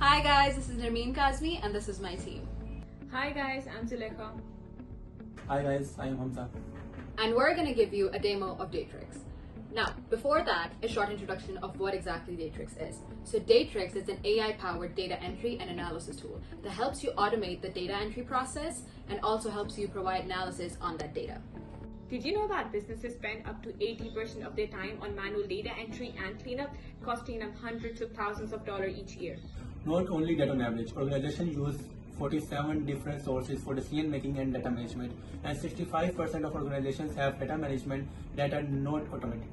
Hi guys, this is Nermeen Kazmi and this is my team. Hi guys, I'm Zulekha. Hi guys, I am Hamza. And we're going to give you a demo of Datrix. Now, before that, a short introduction of what exactly Datrix is. So Datrix is an AI-powered data entry and analysis tool that helps you automate the data entry process and also helps you provide analysis on that data. Did you know that businesses spend up to 80% of their time on manual data entry and cleanup, costing them hundreds of thousands of dollars each year? Not only that, on average, organizations use 47 different sources for decision making and data management, and 65% of organizations have data management that are not automated.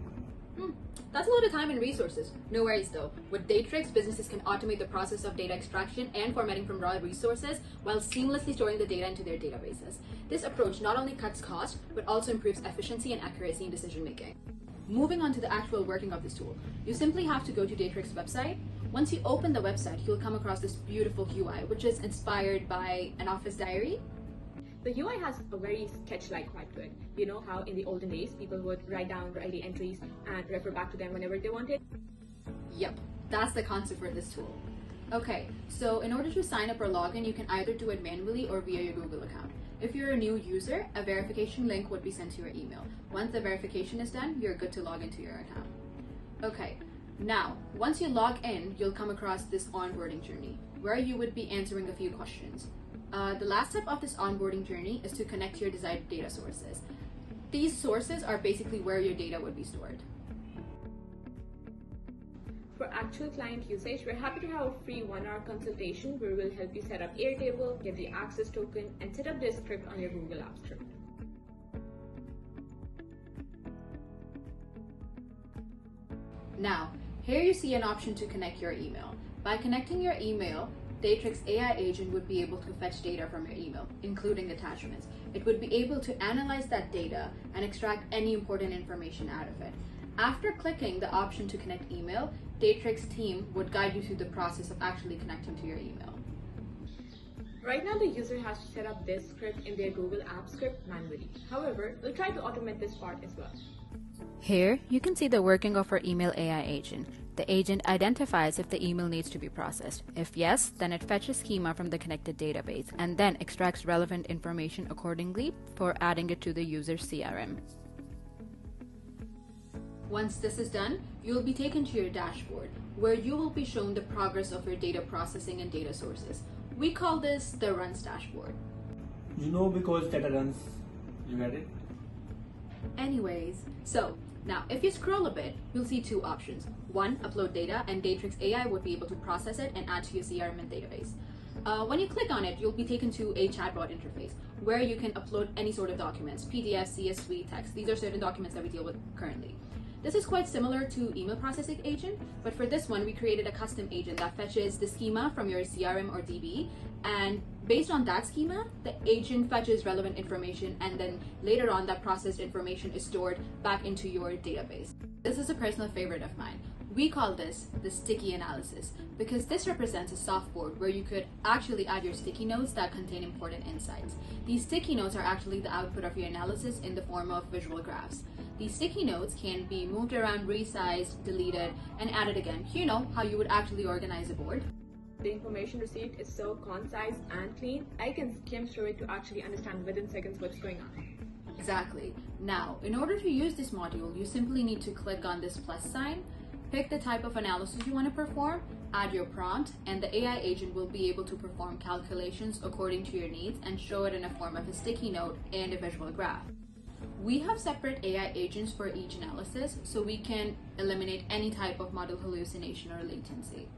That's a lot of time and resources. No worries though. With Datrix, businesses can automate the process of data extraction and formatting from raw resources while seamlessly storing the data into their databases. This approach not only cuts costs, but also improves efficiency and accuracy in decision making. Moving on to the actual working of this tool, you simply have to go to Datrix website. Once you open the website, you'll come across this beautiful UI, which is inspired by an office diary. The UI has a very sketch-like vibe to it. You know how in the olden days, people would write down daily entries and refer back to them whenever they wanted? Yep, that's the concept for this tool. Okay, so in order to sign up or log in, you can either do it manually or via your Google account. If you're a new user, a verification link would be sent to your email. Once the verification is done, you're good to log into your account. Okay, now, once you log in, you'll come across this onboarding journey where you would be answering a few questions. The last step of this onboarding journey is to connect your desired data sources. These sources are basically where your data would be stored. For actual client usage, we're happy to have a free 1-hour consultation where we'll help you set up Airtable, get the access token, and set up this script on your Google Apps script. Now, here you see an option to connect your email. By connecting your email, Datrix AI agent would be able to fetch data from your email, including attachments. It would be able to analyze that data and extract any important information out of it. After clicking the option to connect email, Datrix team would guide you through the process of actually connecting to your email. Right now, the user has to set up this script in their Google Apps script manually. However, we'll try to automate this part as well. Here, you can see the working of our email AI agent. The agent identifies if the email needs to be processed. If yes, then it fetches schema from the connected database and then extracts relevant information accordingly for adding it to the user's CRM. Once this is done, you will be taken to your dashboard where you will be shown the progress of your data processing and data sources. We call this the runs dashboard. You know, because data runs, you get it? Anyways, so now if you scroll a bit, you'll see two options. One, upload data, and Datrix AI would be able to process it and add to your CRM and database. When you click on it, you'll be taken to a chatbot interface where you can upload any sort of documents, PDF, CSV, text. These are certain documents that we deal with currently. This is quite similar to email processing agent, but for this one, we created a custom agent that fetches the schema from your CRM or DB, and based on that schema, the agent fetches relevant information, and then later on, that processed information is stored back into your database. This is a personal favorite of mine. We call this the sticky analysis because this represents a softboard where you could actually add your sticky notes that contain important insights. These sticky notes are actually the output of your analysis in the form of visual graphs. These sticky notes can be moved around, resized, deleted, and added again. You know how you would actually organize a board. The information received is so concise and clean, I can skim through it to actually understand within seconds what's going on. Exactly. Now, in order to use this module, you simply need to click on this plus sign, pick the type of analysis you want to perform, add your prompt, and the AI agent will be able to perform calculations according to your needs and show it in a form of a sticky note and a visual graph. We have separate AI agents for each analysis, so we can eliminate any type of model hallucination or latency.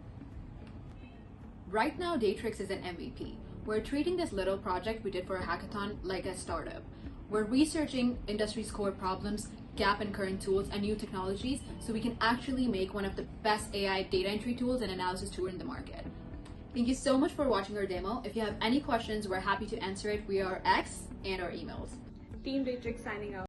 Right now, Datrix is an MVP. We're treating this little project we did for a hackathon like a startup. We're researching industry's core problems, gap in current tools, and new technologies so we can actually make one of the best AI data entry tools and analysis tool in the market. Thank you so much for watching our demo. If you have any questions, we're happy to answer it via our X and our emails. Team Datrix signing out.